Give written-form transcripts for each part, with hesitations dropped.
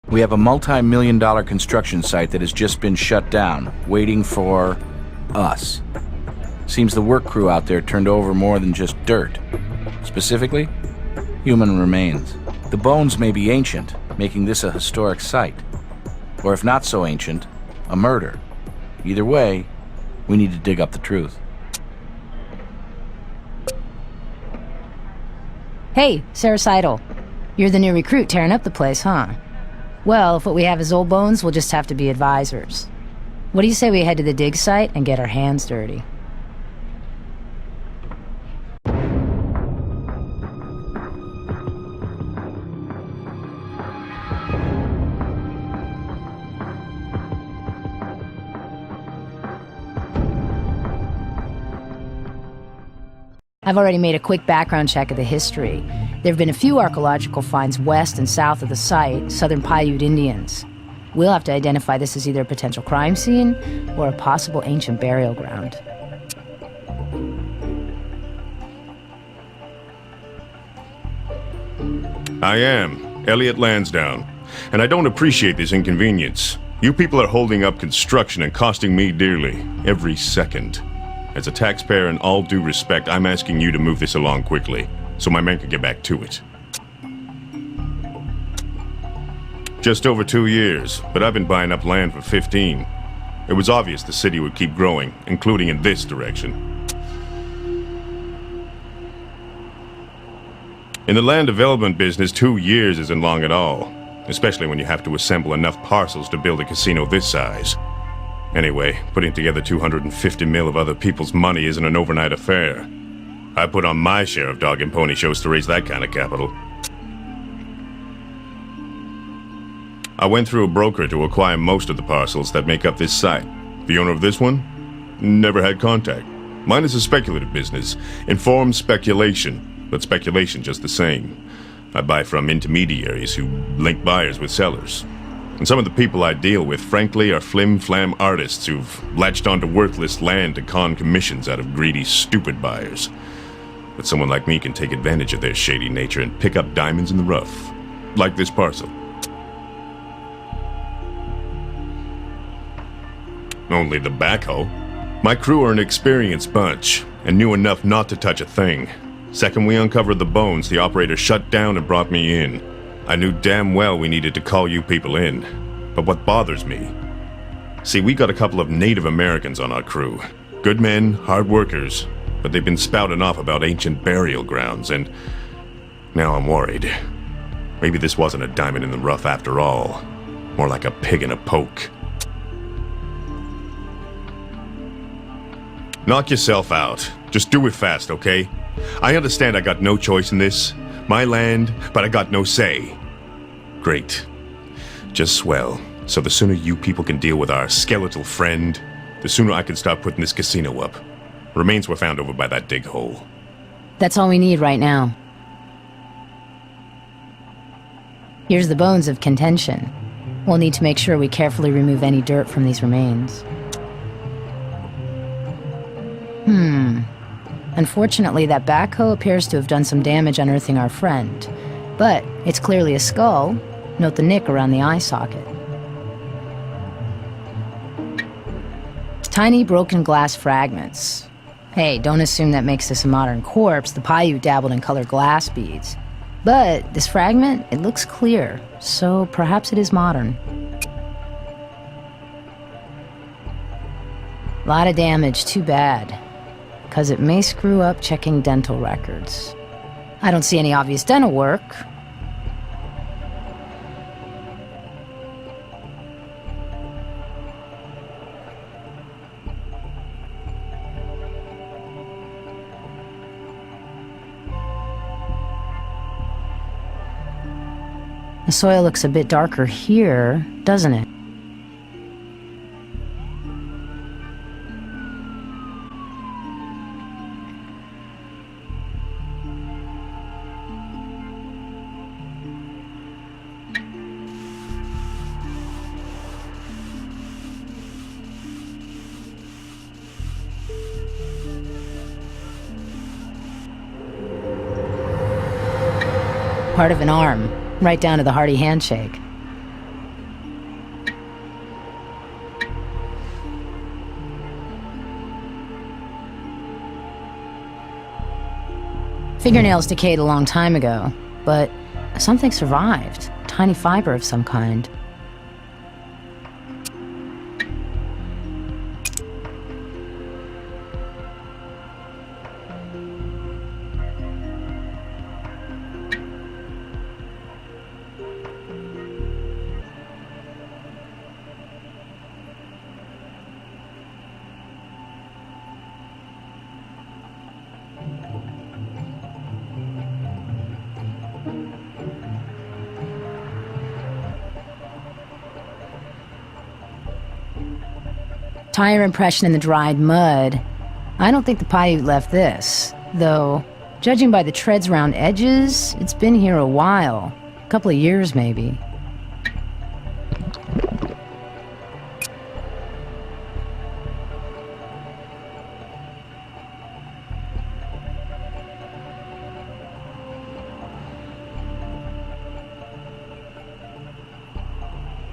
We have a multi-million-dollar construction site that has just been shut down, waiting for us. Seems the work crew out there turned over more than just dirt. Specifically, human remains. The bones may be ancient, making this a historic site. Or if not so ancient, a murder. Either way, we need to dig up the truth. Hey, Sarah Seidel. You're the new recruit tearing up the place, huh? Well, if what we have is old bones, we'll just have to be advisors. What do you say we head to the dig site and get our hands dirty? I've already made a quick background check of the history. There have been a few archaeological finds west and south of the site, southern Paiute Indians. We'll have to identify this as either a potential crime scene or a possible ancient burial ground. I am Elliot Lansdowne, and I don't appreciate this inconvenience. You people are holding up construction and costing me dearly, every second. As a taxpayer, in all due respect, I'm asking you to move this along quickly, so my men can get back to it. Just over 2 years, but I've been buying up land for 15. It was obvious the city would keep growing, including in this direction. In the land development business, 2 years isn't long at all, especially when you have to assemble enough parcels to build a casino this size. Anyway, putting together 250 mil of other people's money isn't an overnight affair. I put on my share of dog and pony shows to raise that kind of capital. I went through a broker to acquire most of the parcels that make up this site. The owner of this one? Never had contact. Mine is a speculative business. Informed speculation, but speculation just the same. I buy from intermediaries who link buyers with sellers. And some of the people I deal with, frankly, are flim-flam artists who've latched onto worthless land to con commissions out of greedy, stupid buyers. But someone like me can take advantage of their shady nature and pick up diamonds in the rough. Like this parcel. Only the backhoe. My crew are an experienced bunch, and knew enough not to touch a thing. Second we uncovered the bones, the operator shut down and brought me in. I knew damn well we needed to call you people in. But what bothers me? See, we got a couple of Native Americans on our crew. Good men, hard workers, but they've been spouting off about ancient burial grounds, and now I'm worried. Maybe this wasn't a diamond in the rough after all. More like a pig in a poke. Knock yourself out. Just do it fast, okay? I understand I got no choice in this. My land, but I got no say. Great. Just swell. So the sooner you people can deal with our skeletal friend, the sooner I can start putting this casino up. Remains were found over by that dig hole. That's all we need right now. Here's the bones of contention. We'll need to make sure we carefully remove any dirt from these remains. Unfortunately, that backhoe appears to have done some damage unearthing our friend. But it's clearly a skull. Note the nick around the eye socket. Tiny broken glass fragments. Hey, don't assume that makes this a modern corpse. The Paiute dabbled in colored glass beads. But this fragment, it looks clear, so perhaps it is modern. A lot of damage, too bad. Because it may screw up checking dental records. I don't see any obvious dental work. The soil looks a bit darker here, doesn't it? Part of an arm, right down to the hearty handshake. Fingernails decayed a long time ago, but something survived. Tiny fiber of some kind. Tire impression in the dried mud. I don't think the Paiute left this, though, judging by the treads around edges, it's been here a while. A couple of years, maybe.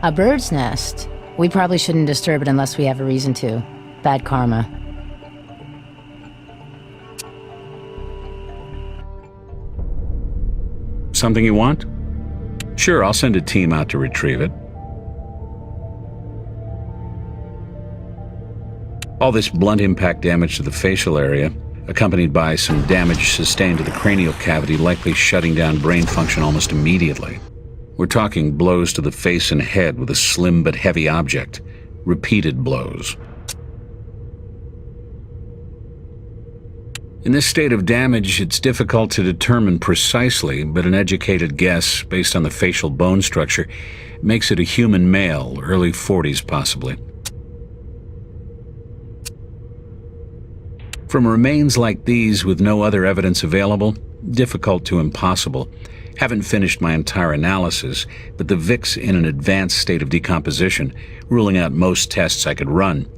A bird's nest. We probably shouldn't disturb it unless we have a reason to. Bad karma. Something you want? Sure, I'll send a team out to retrieve it. All this blunt impact damage to the facial area, accompanied by some damage sustained to the cranial cavity, likely shutting down brain function almost immediately. We're talking blows to the face and head with a slim but heavy object. Repeated blows. In this state of damage, it's difficult to determine precisely, but an educated guess, based on the facial bone structure, makes it a human male, early 40s possibly. From remains like these with no other evidence available, difficult to impossible. Haven't finished my entire analysis, but the Vic's in an advanced state of decomposition, ruling out most tests I could run.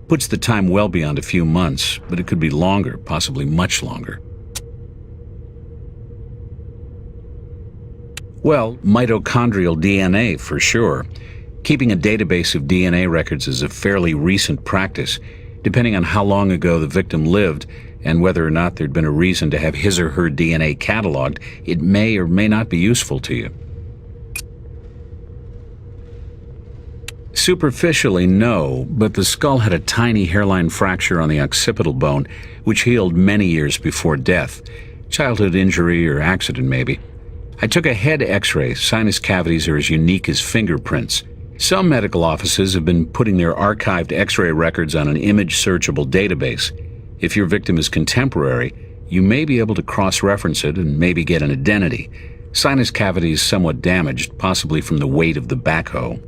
Puts the time well beyond a few months, but it could be longer, possibly much longer. Well, mitochondrial DNA for sure. Keeping a database of DNA records is a fairly recent practice. Depending on how long ago the victim lived, and whether or not there'd been a reason to have his or her DNA cataloged, it may or may not be useful to you. Superficially, no, but the skull had a tiny hairline fracture on the occipital bone, which healed many years before death. Childhood injury or accident, maybe. I took a head x-ray. Sinus cavities are as unique as fingerprints. Some medical offices have been putting their archived x-ray records on an image-searchable database. If your victim is contemporary, you may be able to cross-reference it and maybe get an identity. Sinus cavity is somewhat damaged, possibly from the weight of the backhoe.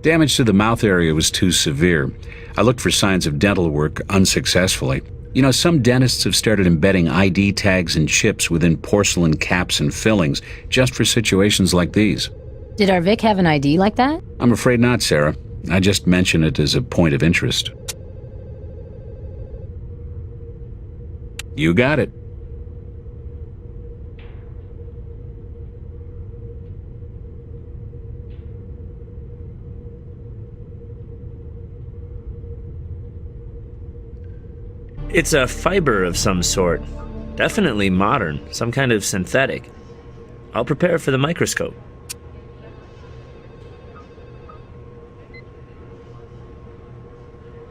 Damage to the mouth area was too severe. I looked for signs of dental work unsuccessfully. You know, some dentists have started embedding ID tags and chips within porcelain caps and fillings just for situations like these. Did our Vic have an ID like that? I'm afraid not, Sarah. I just mention it as a point of interest. You got it. It's a fiber of some sort. Definitely modern, some kind of synthetic. I'll prepare for the microscope.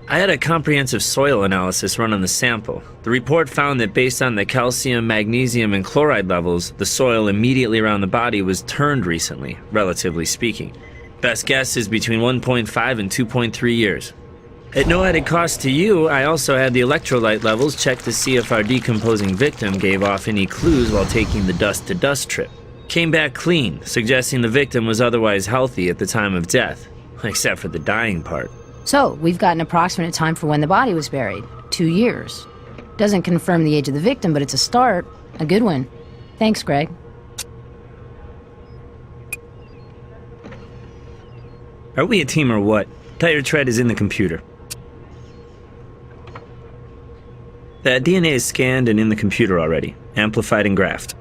I had a comprehensive soil analysis run on the sample. The report found that based on the calcium, magnesium, and chloride levels, the soil immediately around the body was turned recently, relatively speaking. Best guess is between 1.5 and 2.3 years. At no added cost to you, I also had the electrolyte levels checked to see if our decomposing victim gave off any clues while taking the dust-to-dust trip. Came back clean, suggesting the victim was otherwise healthy at the time of death, except for the dying part. So, we've got an approximate time for when the body was buried. 2 years. Doesn't confirm the age of the victim, but it's a start. A good one. Thanks, Greg. Are we a team or what? Tire tread is in the computer. That DNA is scanned and in the computer already, amplified and graphed.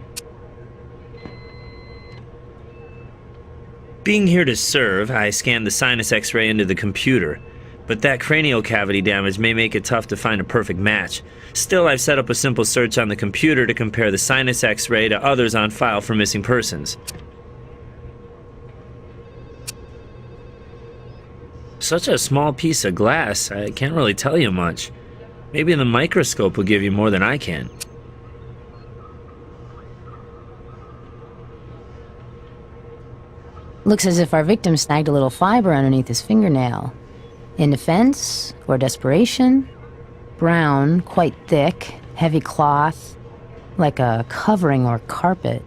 Being here to serve, I scanned the sinus x-ray into the computer. but that cranial cavity damage may make it tough to find a perfect match. Still, I've set up a simple search on the computer to compare the sinus X-ray to others on file for missing persons. Such a small piece of glass, I can't really tell you much. Maybe the microscope will give you more than I can. Looks as if our victim snagged a little fiber underneath his fingernail. In defense or desperation? Brown, quite thick, heavy cloth, like a covering or carpet.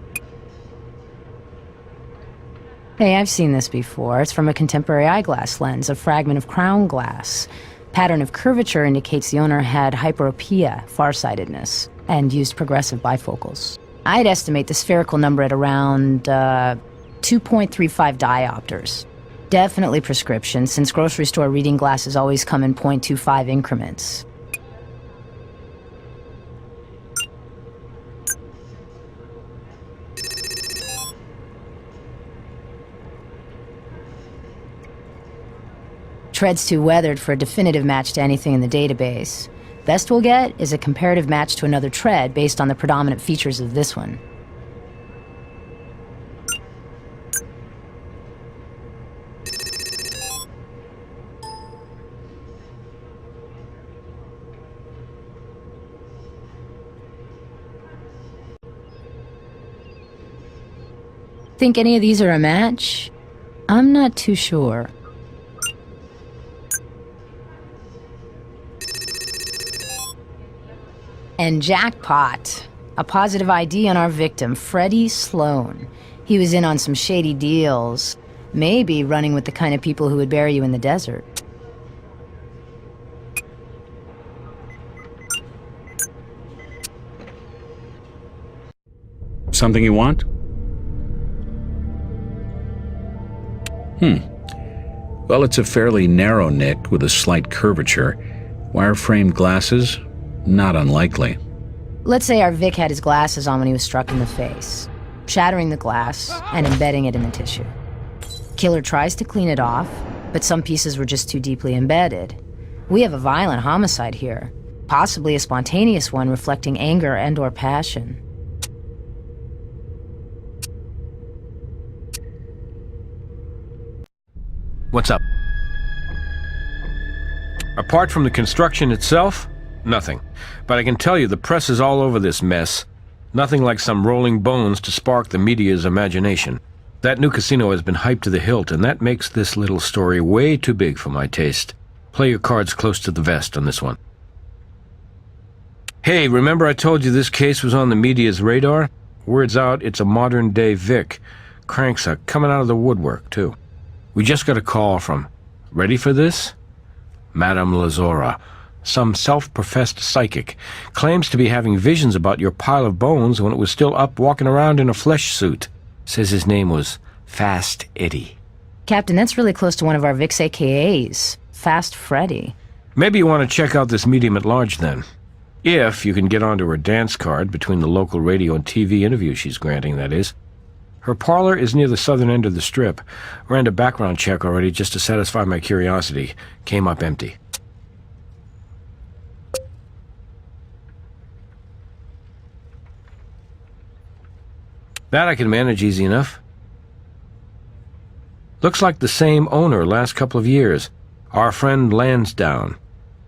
Hey, I've seen this before. It's from a contemporary eyeglass lens, a fragment of crown glass. Pattern of curvature indicates the owner had hyperopia, farsightedness, and used progressive bifocals. I'd estimate the spherical number at around 2.35 diopters. Definitely prescription, since grocery store reading glasses always come in 0.25 increments. Tread's too weathered for a definitive match to anything in the database. Best we'll get is a comparative match to another tread based on the predominant features of this one. Think any of these are a match? I'm not too sure. And jackpot. A positive ID on our victim, Freddie Sloan. He was in on some shady deals. Maybe running with the kind of people who would bury you in the desert. Something you want? Well, it's a fairly narrow nick with a slight curvature. Wire-framed glasses? Not unlikely. Let's say our Vic had his glasses on when he was struck in the face, shattering the glass and embedding it in the tissue. Killer tries to clean it off, but some pieces were just too deeply embedded. We have a violent homicide here, possibly a spontaneous one reflecting anger and/or passion. What's up? Apart from the construction itself, nothing. But I can tell you the press is all over this mess. Nothing like some rolling bones to spark the media's imagination. That new casino has been hyped to the hilt, and that makes this little story way too big for my taste. Play your cards close to the vest on this one. Hey, remember I told you this case was on the media's radar? Word's out, it's a modern-day Vic. Cranks are coming out of the woodwork, too. We just got a call from, ready for this? Madame Lazora, some self-professed psychic, claims to be having visions about your pile of bones when it was still up walking around in a flesh suit. Says his name was Fast Eddie. Captain, that's really close to one of our Vic's AKAs, Fast Freddy. Maybe you want to check out this medium at large then. If you can get onto her dance card between the local radio and TV interviews she's granting, that is. Her parlor is near the southern end of the strip. Ran a background check already just to satisfy my curiosity. Came up empty. That I can manage easy enough. Looks like the same owner last couple of years. Our friend Lansdowne.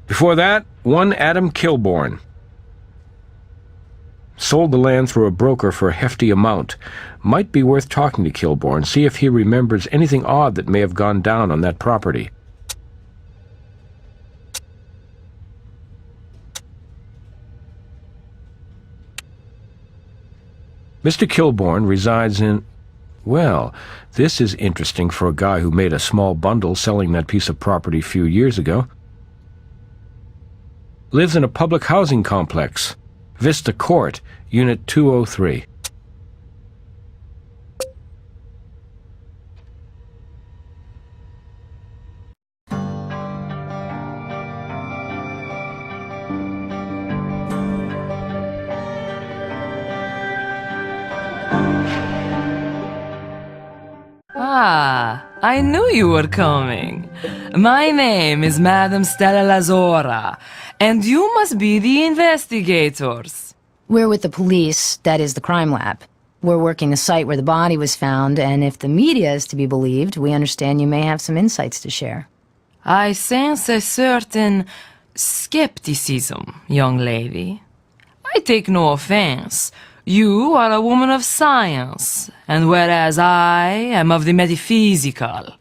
Before that, one Adam Kilbourne. Sold the land through a broker for a hefty amount. Might be worth talking to Kilbourne, see if he remembers anything odd that may have gone down on that property. Mr. Kilbourne resides in... Well, this is interesting for a guy who made a small bundle selling that piece of property a few years ago. Lives in a public housing complex. Vista Court, Unit 203. Ah, I knew you were coming. My name is Madame Stella Lazora, and you must be the investigators. We're with the police, that is the crime lab. We're working the site where the body was found, and if the media is to be believed, we understand you may have some insights to share. I sense a certain skepticism, young lady. I take no offense. You are a woman of science, and whereas I am of the metaphysical,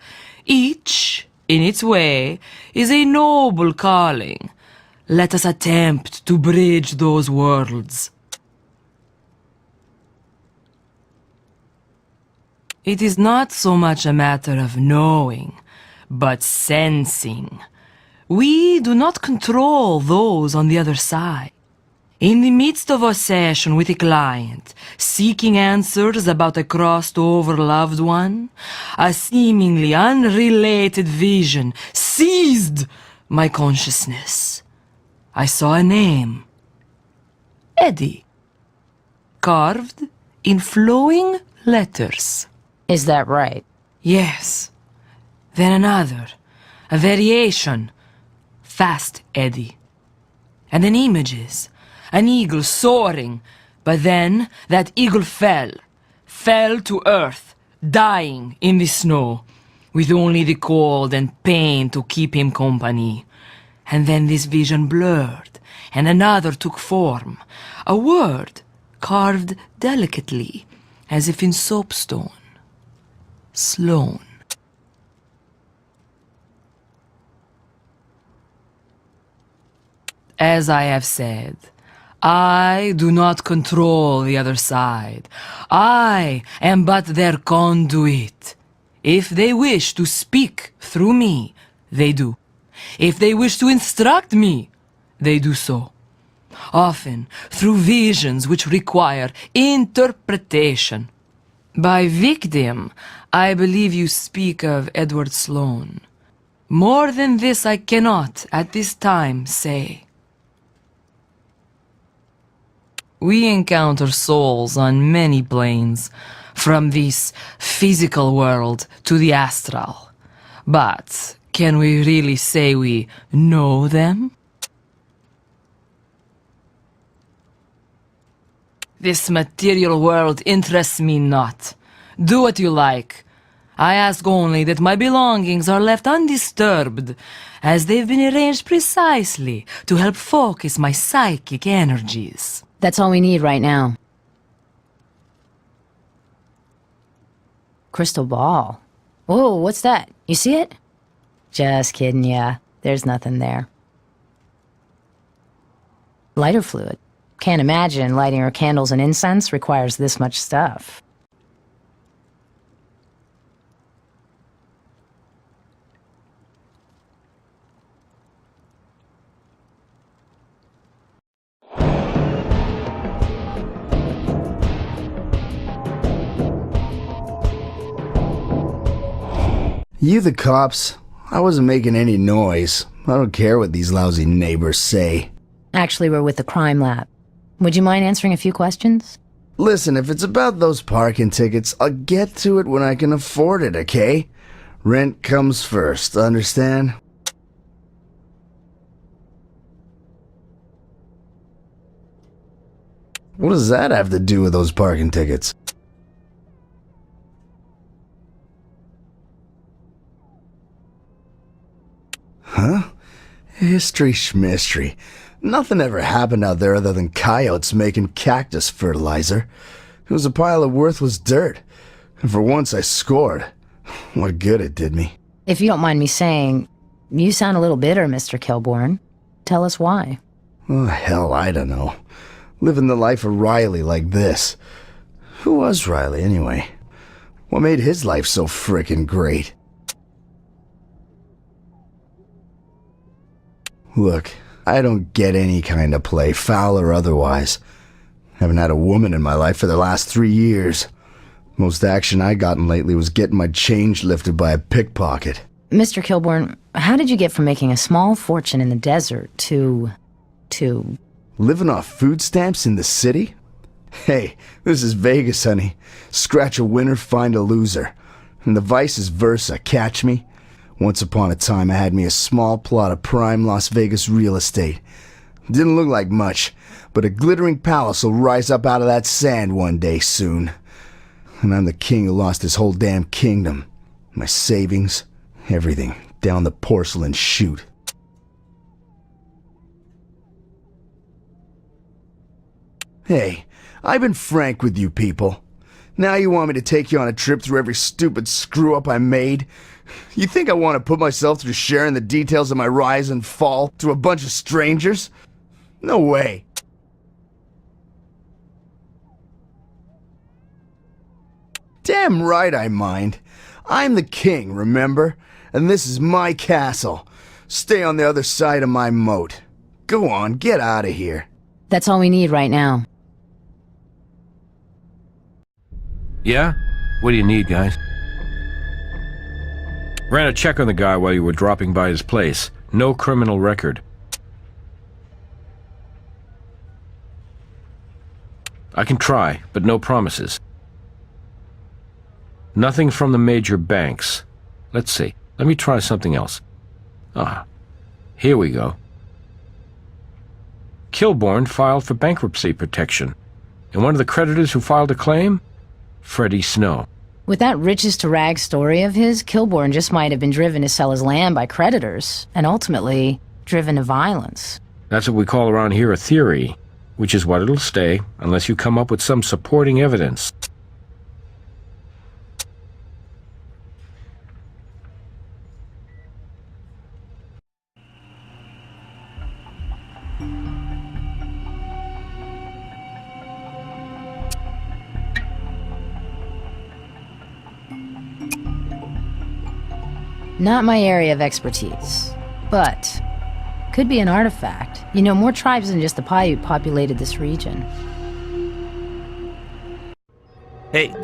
each, in its way, is a noble calling. Let us attempt to bridge those worlds. It is not so much a matter of knowing, but sensing. We do not control those on the other side. In the midst of a session with a client, seeking answers about a crossed-over loved one, a seemingly unrelated vision seized my consciousness. I saw a name. Eddie. Carved in flowing letters. Is that right? Yes. Then another. A variation. Fast Eddie. And then images. An eagle soaring, but then that eagle fell to earth, dying in the snow, with only the cold and pain to keep him company. And then this vision blurred, and another took form, a word carved delicately, as if in soapstone. Sloan. As I have said, I do not control the other side. I am but their conduit. If they wish to speak through me, they do. If they wish to instruct me, they do so. Often through visions which require interpretation. By victim, I believe you speak of Edward Sloan. More than this I cannot, at this time, say. We encounter souls on many planes, from this physical world to the astral. But can we really say we know them? This material world interests me not. Do what you like. I ask only that my belongings are left undisturbed, as they've been arranged precisely to help focus my psychic energies. That's all we need right now. Crystal ball. Whoa, what's that? You see it? Just kidding, yeah. There's nothing there. Lighter fluid. Can't imagine lighting her candles and incense requires this much stuff. You the cops? I wasn't making any noise. I don't care what these lousy neighbors say. Actually, we're with the crime lab. Would you mind answering a few questions? Listen, if it's about those parking tickets, I'll get to it when I can afford it, okay? Rent comes first, understand? What does that have to do with those parking tickets? Huh? History schmistery. Nothing ever happened out there other than coyotes making cactus fertilizer. It was a pile of worthless dirt. And for once I scored. What good it did me. If you don't mind me saying, you sound a little bitter, Mr. Kilbourne. Tell us why. Oh, hell, I don't know. Living the life of Riley like this. Who was Riley, anyway? What made his life so frickin' great? Look, I don't get any kind of play, foul or otherwise. Haven't had a woman in my life for the last 3 years. Most action I gotten lately was getting my change lifted by a pickpocket. Mr. Kilbourne, how did you get from making a small fortune in the desert to... Living off food stamps in the city? Hey, this is Vegas, honey. Scratch a winner, find a loser. And the vice versa, catch me? Once upon a time I had me a small plot of prime Las Vegas real estate. Didn't look like much, but a glittering palace will rise up out of that sand one day soon. And I'm the king who lost his whole damn kingdom. My savings, everything, down the porcelain chute. Hey, I've been frank with you people. Now you want me to take you on a trip through every stupid screw-up I made? You think I want to put myself through sharing the details of my rise and fall to a bunch of strangers? No way. Damn right I mind. I'm the king, remember? And this is my castle. Stay on the other side of my moat. Go on, get out of here. That's all we need right now. Yeah? What do you need, guys? Ran a check on the guy while you were dropping by his place. No criminal record. I can try, but no promises. Nothing from the major banks. Let's see. Let me try something else. Here we go. Kilbourne filed for bankruptcy protection. And one of the creditors who filed a claim? Freddie Snow. With that riches-to-rags story of his, Kilbourne just might have been driven to sell his land by creditors, and ultimately driven to violence. That's what we call around here a theory, which is what it'll stay unless you come up with some supporting evidence. Not my area of expertise, but could be an artifact. You know, more tribes than just the Paiute populated this region. Hey.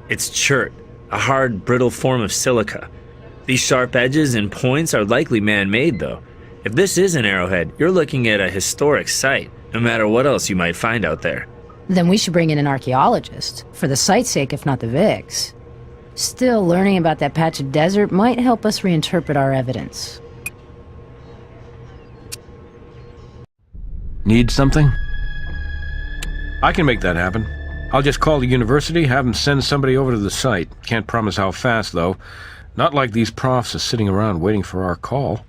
It's chert, a hard, brittle form of silica. These sharp edges and points are likely man-made, though. If this is an arrowhead, you're looking at a historic site, no matter what else you might find out there. Then we should bring in an archaeologist, for the site's sake if not the Vic's. Still, learning about that patch of desert might help us reinterpret our evidence. Need something? I can make that happen. I'll just call the university, have them send somebody over to the site. Can't promise how fast, though. Not like these profs are sitting around waiting for our call.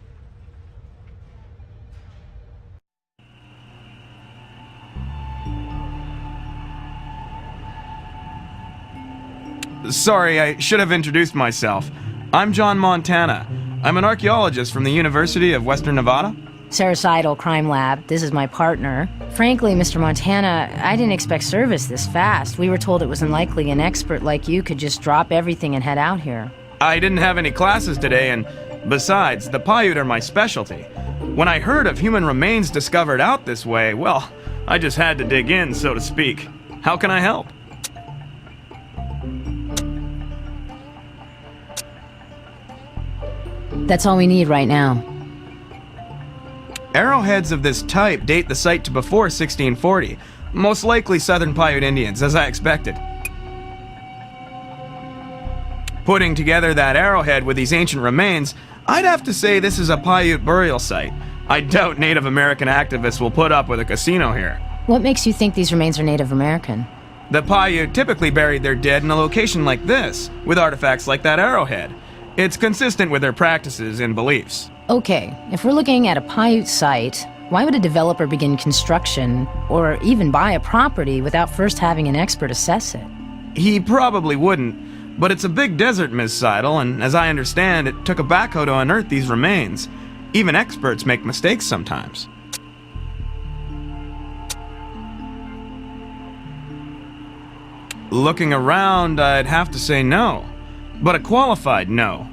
Sorry, I should have introduced myself. I'm John Montana. I'm an archaeologist from the University of Western Nevada. Sericidal Crime Lab, this is my partner. Frankly, Mr. Montana, I didn't expect service this fast. We were told it was unlikely an expert like you could just drop everything and head out here. I didn't have any classes today, and besides, the Paiute are my specialty. When I heard of human remains discovered out this way, well, I just had to dig in, so to speak. How can I help? That's all we need right now. Arrowheads of this type date the site to before 1640, most likely southern Paiute Indians, as I expected. Putting together that arrowhead with these ancient remains, I'd have to say this is a Paiute burial site. I doubt Native American activists will put up with a casino here. What makes you think these remains are Native American? The Paiute typically buried their dead in a location like this, with artifacts like that arrowhead. It's consistent with their practices and beliefs. Okay, if we're looking at a Paiute site, why would a developer begin construction, or even buy a property without first having an expert assess it? He probably wouldn't, but it's a big desert, Ms. Seidel, and as I understand, it took a backhoe to unearth these remains. Even experts make mistakes sometimes. Looking around, I'd have to say no, but a qualified no.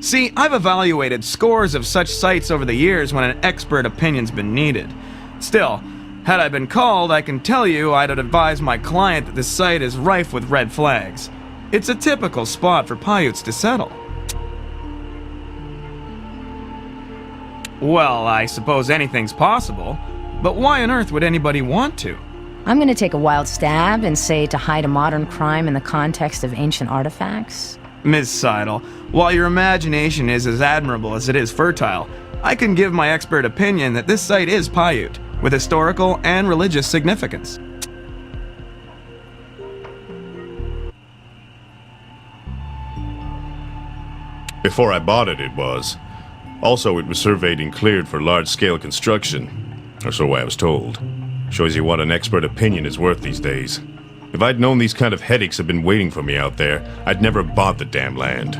See, I've evaluated scores of such sites over the years when an expert opinion's been needed. Still, had I been called, I can tell you I'd advise my client that this site is rife with red flags. It's a typical spot for Paiutes to settle. Well, I suppose anything's possible. But why on earth would anybody want to? I'm gonna take a wild stab and say to hide a modern crime in the context of ancient artifacts. Ms. Seidel, while your imagination is as admirable as it is fertile, I can give my expert opinion that this site is Paiute, with historical and religious significance. Before I bought it, it was. Also, it was surveyed and cleared for large-scale construction. Or so I was told. Shows you what an expert opinion is worth these days. If I'd known these kind of headaches had been waiting for me out there, I'd never bought the damn land.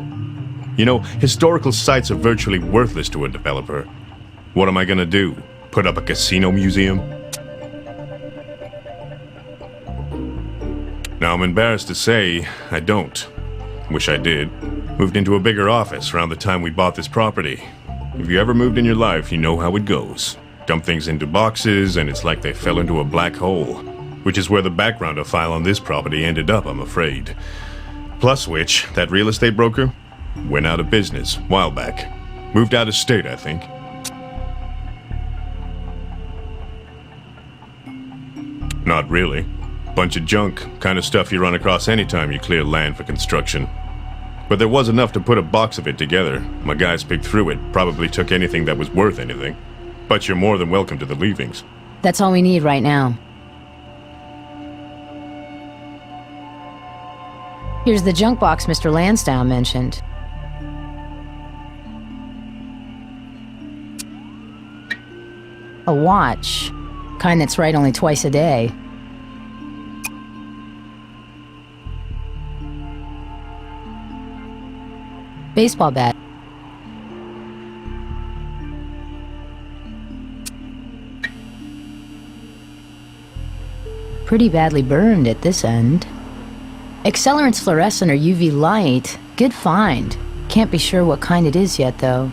You know, historical sites are virtually worthless to a developer. What am I gonna do? Put up a casino museum? Now, I'm embarrassed to say, I don't. Wish I did. Moved into a bigger office around the time we bought this property. If you ever moved in your life, you know how it goes. Dump things into boxes, and it's like they fell into a black hole. Which is where the backgrounder file on this property ended up, I'm afraid. Plus which, that real estate broker went out of business a while back. Moved out of state, I think. Not really. Bunch of junk, kind of stuff you run across anytime you clear land for construction. But there was enough to put a box of it together. My guys picked through it, probably took anything that was worth anything. But you're more than welcome to the leavings. That's all we need right now. Here's the junk box Mr. Lansdowne mentioned. A watch. Kind that's right only twice a day. Baseball bat. Pretty badly burned at this end. Accelerant's fluorescent or UV light. Good find. Can't be sure what kind it is yet, though.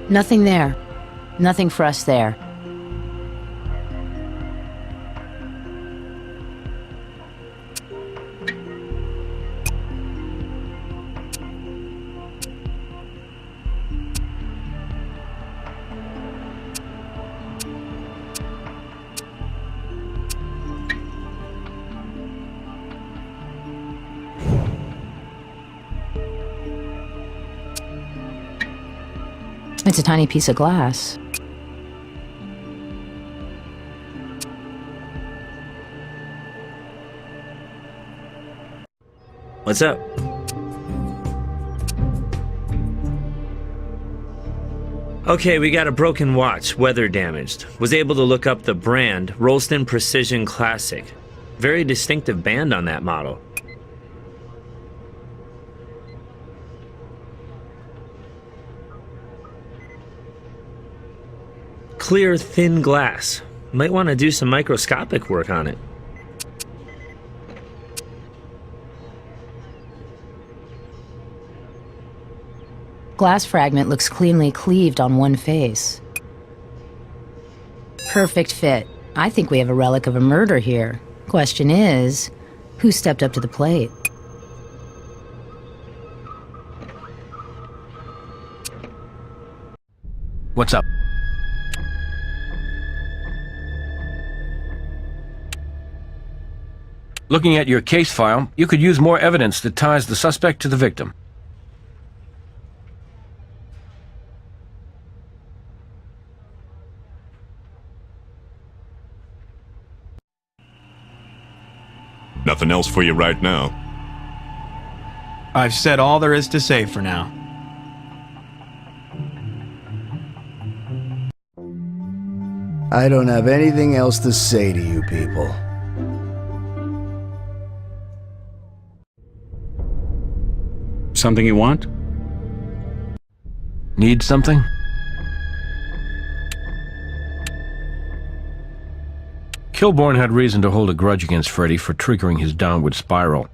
Nothing there. Nothing for us there. It's a tiny piece of glass. What's up? Okay, we got a broken watch, weather damaged. Was able to look up the brand, Rolston Precision Classic. Very distinctive band on that model. Clear, thin glass. Might want to do some microscopic work on it. Glass fragment looks cleanly cleaved on one face. Perfect fit. I think we have a relic of a murder here. Question is, who stepped up to the plate? What's up? Looking at your case file, you could use more evidence that ties the suspect to the victim. Nothing else for you right now. I've said all there is to say for now. I don't have anything else to say to you people. Something you want? Need something? Kilbourne had reason to hold a grudge against Freddy for triggering his downward spiral,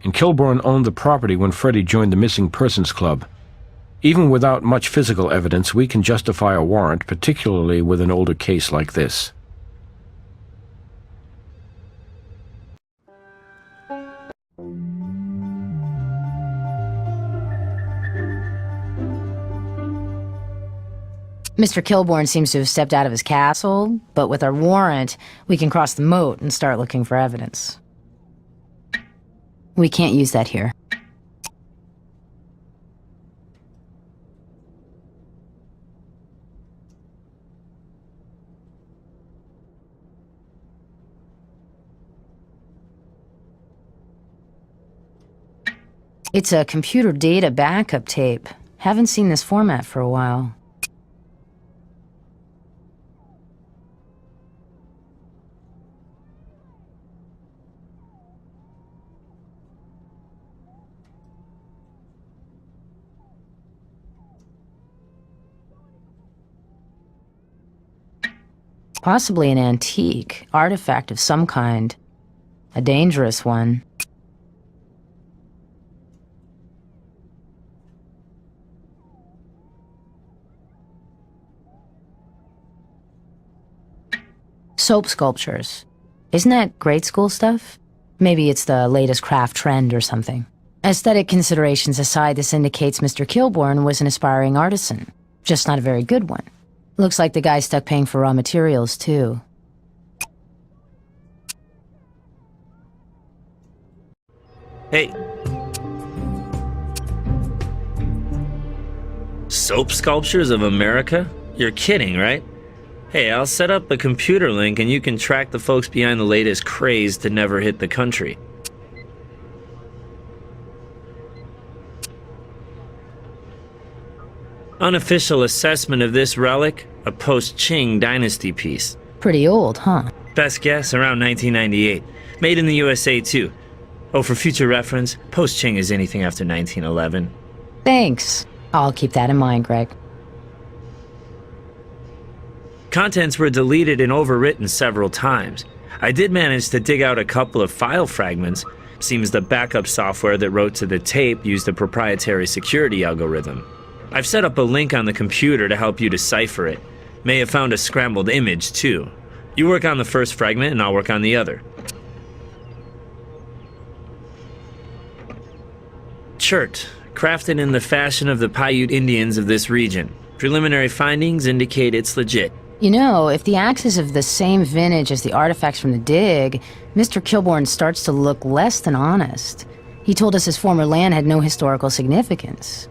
and Kilbourne owned the property when Freddy joined the Missing Persons Club. Even without much physical evidence, we can justify a warrant, particularly with an older case like this. Mr. Kilbourne seems to have stepped out of his castle, but with our warrant, we can cross the moat and start looking for evidence. We can't use that here. It's a computer data backup tape. Haven't seen this format for a while. Possibly an antique, artifact of some kind. A dangerous one. Soap sculptures. Isn't that grade school stuff? Maybe it's the latest craft trend or something. Aesthetic considerations aside, this indicates Mr. Kilbourne was an aspiring artisan. Just not a very good one. Looks like the guy stuck paying for raw materials, too. Hey. Soap Sculptures of America? You're kidding, right? Hey, I'll set up a computer link and you can track the folks behind the latest craze to never hit the country. Unofficial assessment of this relic, a post-Qing dynasty piece. Pretty old, huh? Best guess, around 1998. Made in the USA, too. Oh, for future reference, post-Qing is anything after 1911. Thanks. I'll keep that in mind, Greg. Contents were deleted and overwritten several times. I did manage to dig out a couple of file fragments. Seems the backup software that wrote to the tape used a proprietary security algorithm. I've set up a link on the computer to help you decipher it. May have found a scrambled image, too. You work on the first fragment and I'll work on the other. Shirt, crafted in the fashion of the Paiute Indians of this region. Preliminary findings indicate it's legit. You know, if the axe is of the same vintage as the artifacts from the dig, Mr. Kilbourne starts to look less than honest. He told us his former land had no historical significance.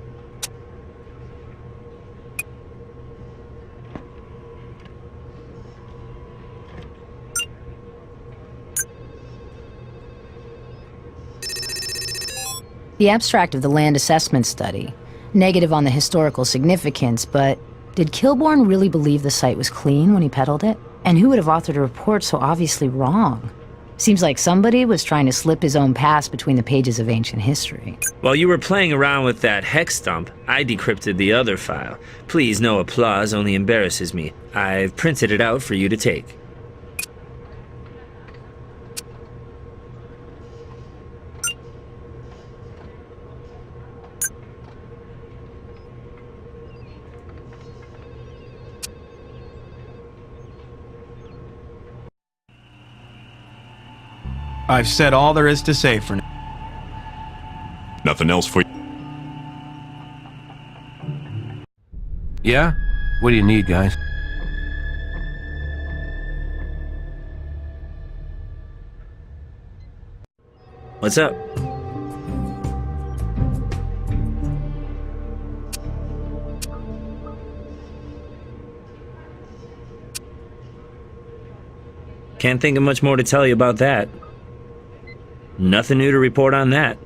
The abstract of the land assessment study. Negative on the historical significance, but did Kilbourne really believe the site was clean when he peddled it? And who would have authored a report so obviously wrong? Seems like somebody was trying to slip his own past between the pages of ancient history. While you were playing around with that hex dump, I decrypted the other file. Please, no applause, only embarrasses me. I've printed it out for you to take. I've said all there is to say for now. Nothing else for you? Yeah? What do you need, guys? What's up? Can't think of much more to tell you about that. Nothing new to report on that.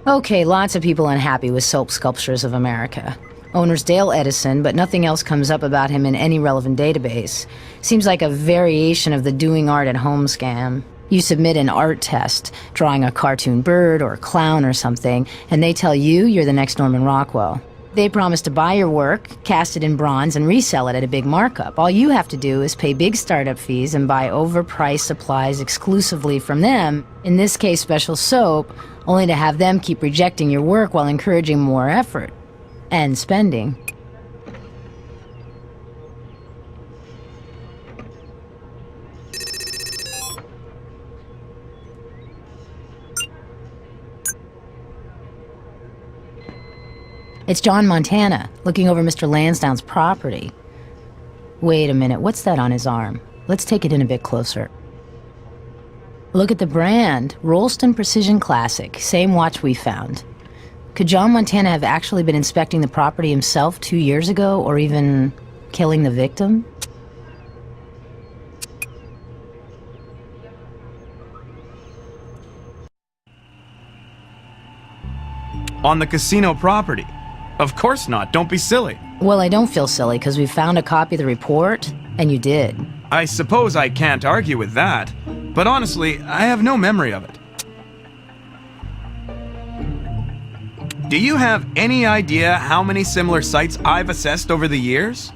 Okay, lots of people unhappy with Soap Sculptures of America. Owner's Dale Edison, but nothing else comes up about him in any relevant database. Seems like a variation of the doing art at home scam. You submit an art test, drawing a cartoon bird or a clown or something, and they tell you you're the next Norman Rockwell. They promise to buy your work, cast it in bronze, and resell it at a big markup. All you have to do is pay big startup fees and buy overpriced supplies exclusively from them, in this case special soap, only to have them keep rejecting your work while encouraging more effort. And spending. It's John Montana, looking over Mr. Lansdowne's property. Wait a minute, what's that on his arm? Let's take it in a bit closer. Look at the brand, Rolston Precision Classic, same watch we found. Could John Montana have actually been inspecting the property himself 2 years ago, or even killing the victim? On the casino property? Of course not, don't be silly. Well, I don't feel silly, because we found a copy of the report, and you did. I suppose I can't argue with that, but honestly, I have no memory of it. Do you have any idea how many similar sites I've assessed over the years?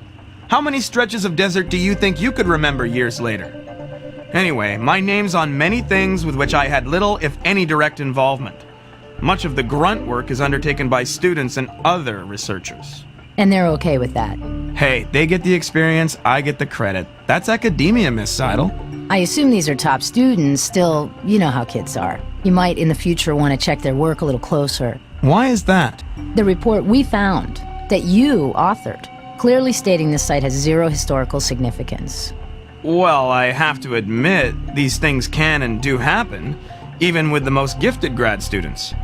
How many stretches of desert do you think you could remember years later? Anyway, my name's on many things with which I had little, if any, direct involvement. Much of the grunt work is undertaken by students and other researchers. And they're okay with that. Hey, they get the experience, I get the credit. That's academia, Miss Seidel. I assume these are top students, still, you know how kids are. You might in the future want to check their work a little closer. Why is that? The report we found, that you authored, clearly stating this site has zero historical significance. Well, I have to admit, these things can and do happen, even with the most gifted grad students.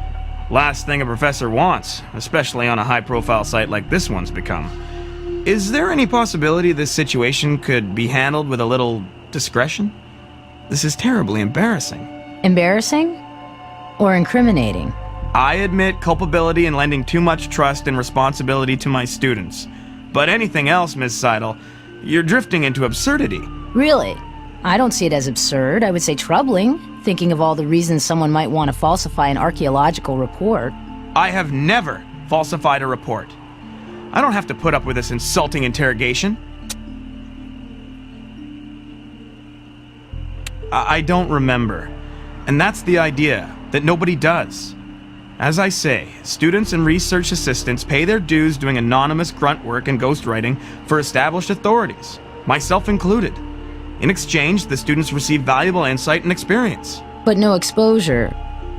Last thing a professor wants, especially on a high-profile site like this one's become. Is there any possibility this situation could be handled with a little discretion? This is terribly embarrassing. Embarrassing? Or incriminating? I admit culpability in lending too much trust and responsibility to my students. But anything else, Miss Seidel, you're drifting into absurdity. Really? I don't see it as absurd. I would say troubling, thinking of all the reasons someone might want to falsify an archaeological report. I have never falsified a report. I don't have to put up with this insulting interrogation. I don't remember. And that's the idea, that nobody does. As I say, students and research assistants pay their dues doing anonymous grunt work and ghostwriting for established authorities, myself included. In exchange, the students receive valuable insight and experience. But no exposure.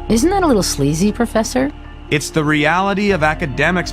Isn't that a little sleazy, Professor? It's the reality of academics.